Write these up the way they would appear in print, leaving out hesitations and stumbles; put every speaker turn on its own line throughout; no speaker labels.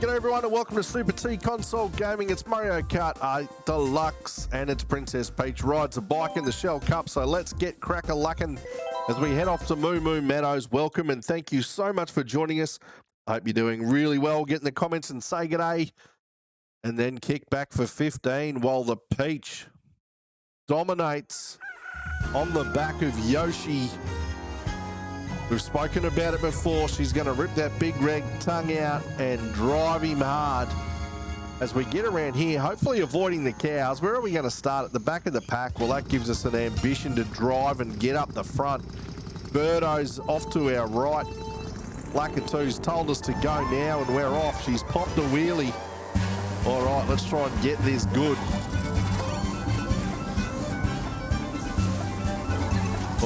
G'day everyone and welcome to Super T Console Gaming. It's Mario Kart 8 Deluxe and it's Princess Peach rides a bike in the Shell Cup. So let's get crack-a-luckin' as we head off to MooMoo Meadows. Welcome and thank you so much for joining us. I hope you're doing really well. Get in the comments and say g'day. And then kick back for 15 while the Peach dominates on the back of Yoshi. We've spoken about it before. She's going to rip that big red tongue out and drive him hard as we get around here, hopefully avoiding the cows. Where are we going to start? At the back of the pack? Well, that gives us an ambition to drive and get up the front. Birdo's off to our right. Lackatoo's told us to go now and we're off. She's popped a wheelie. All right, let's try and get this good.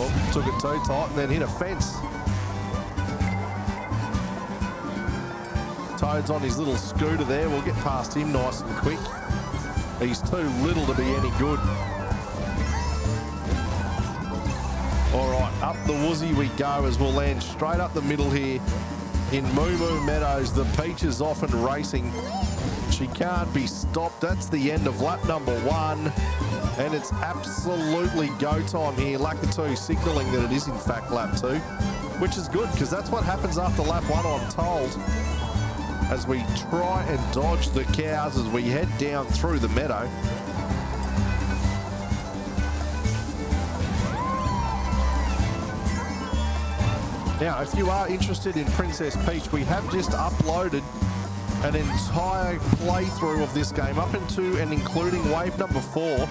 Oh, took it too tight and then hit a fence. Toad's on his little scooter there. We'll get past him nice and quick. He's too little to be any good. All right, up the woozy we go as we'll land straight up the middle here in MooMoo Meadows. The Peach is off and racing. She can't be stopped. That's the end of lap number 1. And it's absolutely go time here. Lackatoo signalling that it is in fact lap 2, which is good because that's what happens after lap 1, I'm told. As we try and dodge the cows as we head down through the meadow. Now, if you are interested in Princess Peach, we have just uploaded an entire playthrough of this game up into and including wave number 4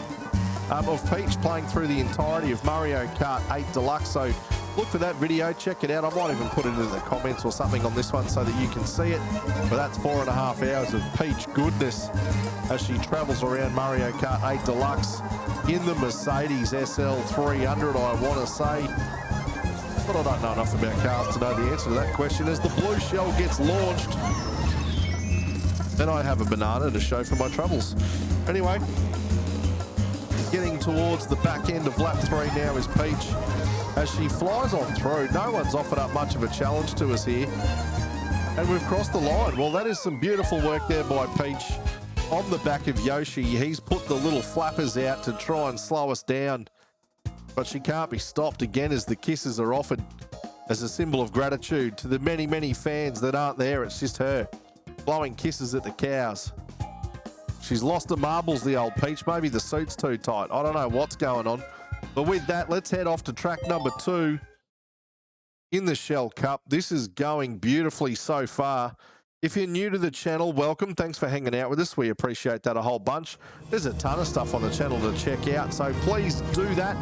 of Peach playing through the entirety of Mario Kart 8 Deluxe. So look for that video, check it out. I might even put it in the comments or something on this one so that you can see it. But that's 4.5 hours of Peach goodness as she travels around Mario Kart 8 Deluxe in the Mercedes SL300, I want to say. But I don't know enough about cars to know the answer to that question. As the blue shell gets launched, then I have a banana to show for my troubles. Anyway, getting towards the back end of lap 3 now is Peach as she flies on through. No one's offered up much of a challenge to us here. And we've crossed the line. Well, that is some beautiful work there by Peach on the back of Yoshi. He's put the little flappers out to try and slow us down. But she can't be stopped again as the kisses are offered as a symbol of gratitude to the many, many fans that aren't there. It's just her blowing kisses at the cows. She's lost the marbles, the old Peach. Maybe the suit's too tight. I don't know what's going on. But with that, let's head off to track number 2 in the Shell Cup. This is going beautifully so far. If you're new to the channel, welcome. Thanks for hanging out with us. We appreciate that a whole bunch. There's a ton of stuff on the channel to check out, so please do that.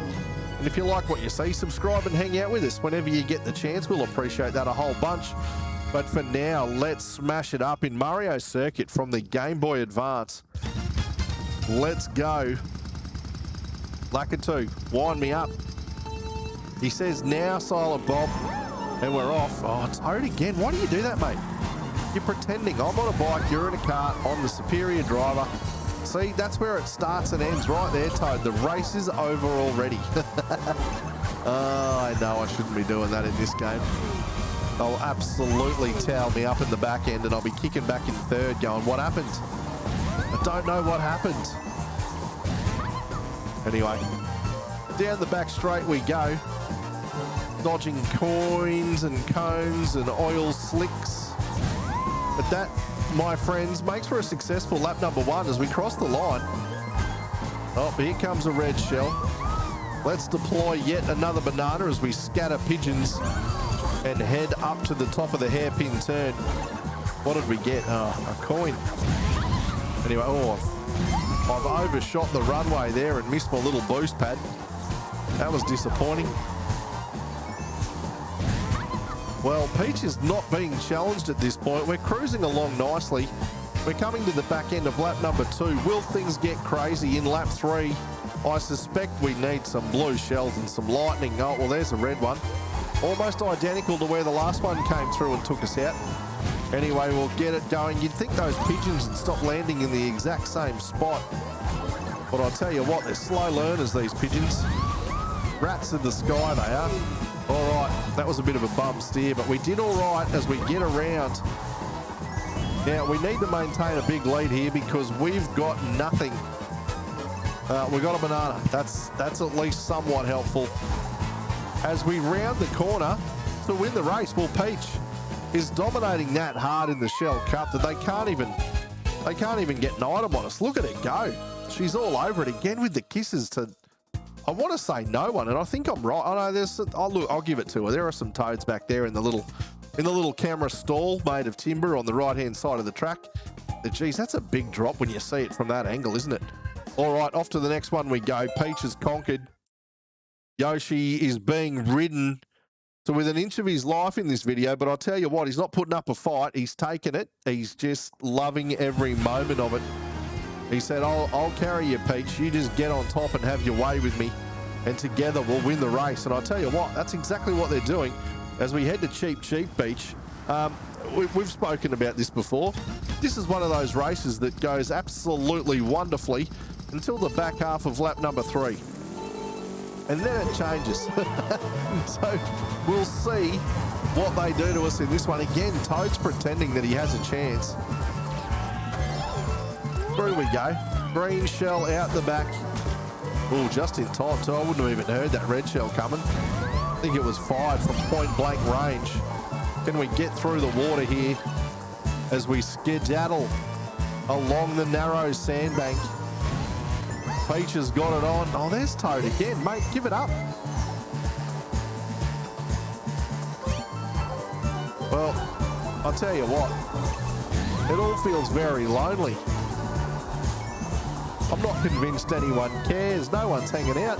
And if you like what you see, subscribe and hang out with us whenever you get the chance. We'll appreciate that a whole bunch. But for now, let's smash it up in Mario Circuit from the Game Boy Advance. Let's go. Lackatoo, wind me up. He says now, Silent Bob, and we're off. Oh, Toad again. Why do you do that, mate? You're pretending. I'm on a bike, you're in a cart, I'm the superior driver. See, that's where it starts and ends right there, Toad. The race is over already. Oh, I know I shouldn't be doing that in this game. They'll absolutely towel me up in the back end and I'll be kicking back in third going, what happened? I don't know what happened. Anyway, down the back straight we go. Dodging coins and cones and oil slicks. But that, my friends, makes for a successful lap number 1 as we cross the line. Oh, here comes a red shell. Let's deploy yet another banana as we scatter pigeons and head up to the top of the hairpin turn. What did we get? Oh, a coin. Anyway, I've overshot the runway there and missed my little boost pad. That was disappointing. Well, Peach is not being challenged at this point. We're cruising along nicely. We're coming to the back end of lap number 2. Will things get crazy in lap 3? I suspect we need some blue shells and some lightning. Oh, well, there's a red one. Almost identical to where the last one came through and took us out. Anyway, we'll get it going. You'd think those pigeons would stop landing in the exact same spot. But I'll tell you what, they're slow learners, these pigeons. Rats in the sky, they are. All right, that was a bit of a bum steer, but we did all right as we get around Now, we need to maintain a big lead here because we've got nothing. We got a banana. That's at least somewhat helpful. As we round the corner to win the race, well, Peach is dominating that hard in the Shell Cup that they can't even get an item on us. Look at it go. She's all over it again with the kisses to, I want to say no one, and I think I'm right. I know look, I'll give it to her. There are some toads back there in the little camera stall made of timber on the right-hand side of the track. But geez, that's a big drop when you see it from that angle, isn't it? All right, off to the next one we go. Peach has conquered. Yoshi is being ridden to within an inch of his life in this video, but I'll tell you what, he's not putting up a fight. He's taken it. He's just loving every moment of it. He said, I'll carry you, Peach. You just get on top and have your way with me, and together we'll win the race. And I'll tell you what, that's exactly what they're doing. As we head to Cheap Beach, we've spoken about this before. This is one of those races that goes absolutely wonderfully until the back half of lap number 3. And then it changes. So we'll see what they do to us in this one. Again, Toad's pretending that he has a chance. Through we go. Green shell out the back. Oh, just in time too. I wouldn't have even heard that red shell coming. I think it was fired from point blank range. Can we get through the water here as we skedaddle along the narrow sandbank? Peach has got it on. Oh, there's Toad again. Mate, give it up. Well, I'll tell you what. It all feels very lonely. I'm not convinced anyone cares. No one's hanging out.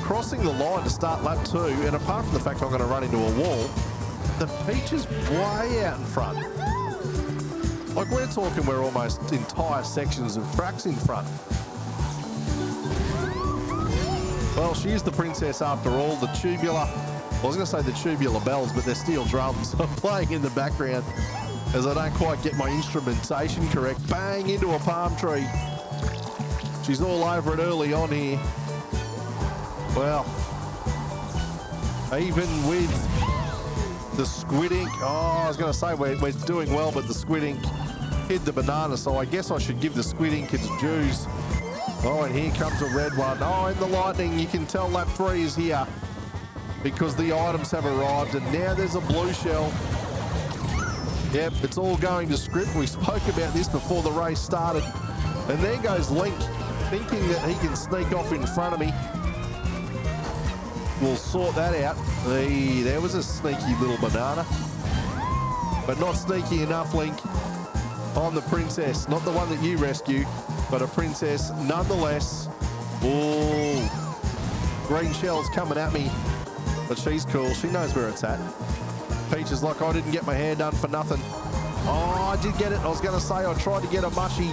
Crossing the line to start lap 2, and apart from the fact I'm going to run into a wall, the Peach is way out in front. Like, we're talking we're almost entire sections of tracks in front. Well, she is the princess after all. The tubular, I was going to say the tubular bells, but they're steel drums. I'm playing in the background as I don't quite get my instrumentation correct. Bang into a palm tree. She's all over it early on here. Well, even with the squid ink, oh, I was going to say we're doing well, but the squid ink hid the banana, so I guess I should give the squid ink its dues. Oh, and here comes a red one. Oh, and the lightning, you can tell lap 3 is here because the items have arrived, and now there's a blue shell. Yep, it's all going to script. We spoke about this before the race started. And there goes Link, thinking that he can sneak off in front of me. We'll sort that out. There was a sneaky little banana. But not sneaky enough, Link. I'm the princess, not the one that you rescue, but a princess nonetheless. Oh, green shell's coming at me, but she's cool. She knows where it's at. Peach is like, I didn't get my hair done for nothing. Oh, I did get it. I was going to say I tried to get a mushy,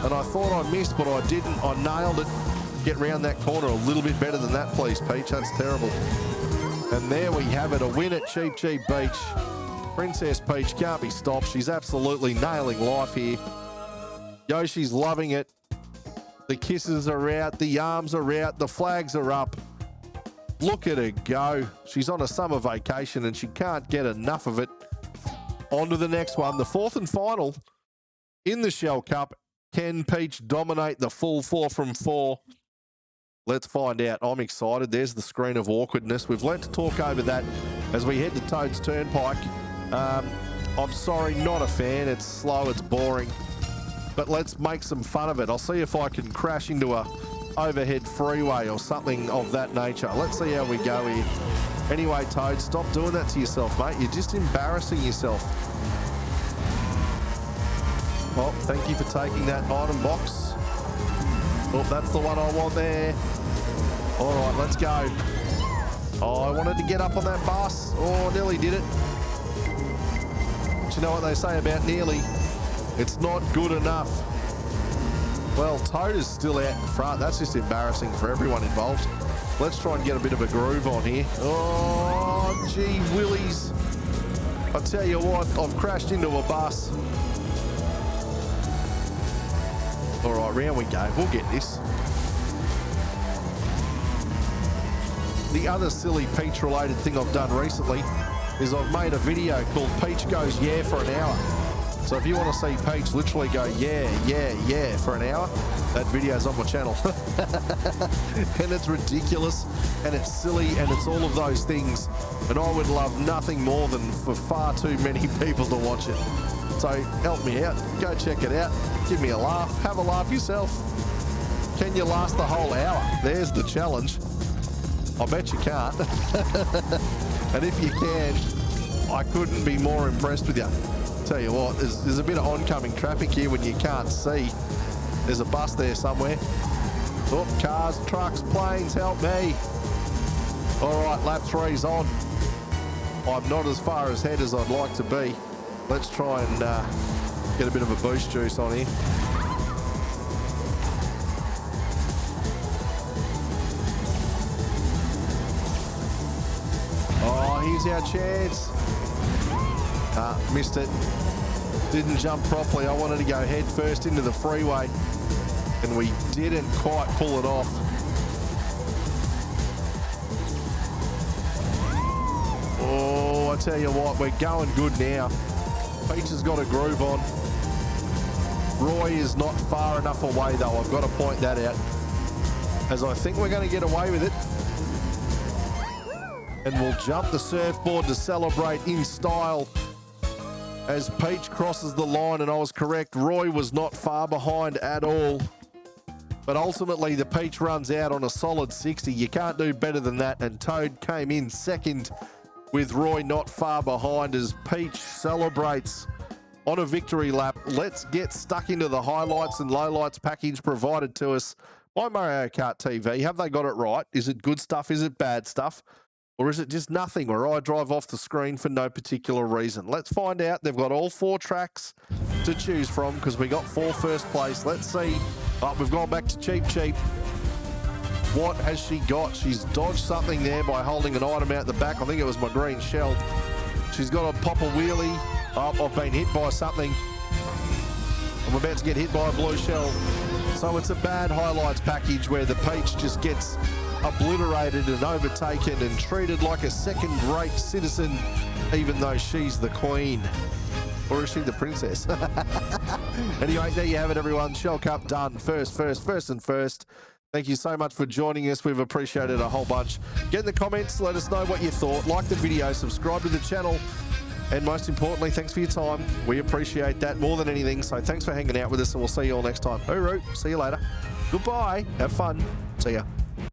and I thought I missed, but I didn't. I nailed it. Get round that corner a little bit better than that, please, Peach. That's terrible. And there we have it, a win at Cheap Beach. Princess Peach can't be stopped. She's absolutely nailing life here. Yoshi's loving it. The kisses are out, the arms are out, the flags are up. Look at her go. She's on a summer vacation and she can't get enough of it. On to the next one, the 4th and final in the Shell Cup. Can Peach dominate the full 4 from 4? Let's find out. I'm excited. There's the screen of awkwardness. We've learnt to talk over that as we head to Toad's Turnpike. I'm sorry, not a fan. It's slow, it's boring. But let's make some fun of it. I'll see if I can crash into a overhead freeway or something of that nature. Let's see how we go here. Anyway, Toad, stop doing that to yourself, mate. You're just embarrassing yourself. Well, thank you for taking that item box. Oh, that's the one I want there. All right, let's go. Oh, I wanted to get up on that bus. Oh, nearly did it. But you know what they say about nearly? It's not good enough. Well, Toad is still out in front. That's just embarrassing for everyone involved. Let's try and get a bit of a groove on here. Oh, gee willies. I tell you what, I've crashed into a bus. All right, round we go. We'll get this. The other silly Peach-related thing I've done recently is I've made a video called Peach Goes Yeah for an hour. So if you want to see Peach literally go yeah for an hour, that video's on my channel. And it's ridiculous and it's silly and it's all of those things. And I would love nothing more than for far too many people to watch it. So help me out, go check it out, give me a laugh, have a laugh yourself. Can you last the whole hour? There's the challenge. I bet you can't. And if you can, I couldn't be more impressed with you. Tell you what, there's a bit of oncoming traffic here when you can't see. There's a bus there somewhere. Oh, cars, trucks, planes, help me. All right, lap 3's on. I'm not as far ahead as I'd like to be. Let's try and get a bit of a boost juice on here. Oh, here's our chance. Missed it. Didn't jump properly. I wanted to go head first into the freeway, and we didn't quite pull it off. Oh, I tell you what, we're going good now. Peach has got a groove on. Roy is not far enough away, though. I've got to point that out, as I think we're going to get away with it. And we'll jump the surfboard to celebrate in style as Peach crosses the line. And I was correct, Roy was not far behind at all. But ultimately, the Peach runs out on a solid 60. You can't do better than that. And Toad came in second with Roy not far behind as Peach celebrates on a victory lap. Let's get stuck into the highlights and lowlights package provided to us by Mario Kart TV. Have they got it right? Is it good stuff? Is it bad stuff? Or is it just nothing where I drive off the screen for no particular reason? Let's find out. They've got all 4 tracks to choose from because we got 4 first place. Let's see. Oh, we've gone back to Cheap. What has she got? She's dodged something there by holding an item out the back. I think it was my green shell. She's got to pop a wheelie. Oh, I've been hit by something. I'm about to get hit by a blue shell. So it's a bad highlights package where the Peach just gets obliterated and overtaken and treated like a second-rate citizen, even though she's the queen. Or is she the princess? Anyway, there you have it, everyone. Shell Cup done. First and first. Thank you so much for joining us. We've appreciated a whole bunch. Get in the comments. Let us know what you thought. Like the video. Subscribe to the channel. And most importantly, thanks for your time. We appreciate that more than anything. So thanks for hanging out with us, and we'll see you all next time. Hooroo. See you later. Goodbye. Have fun. See ya.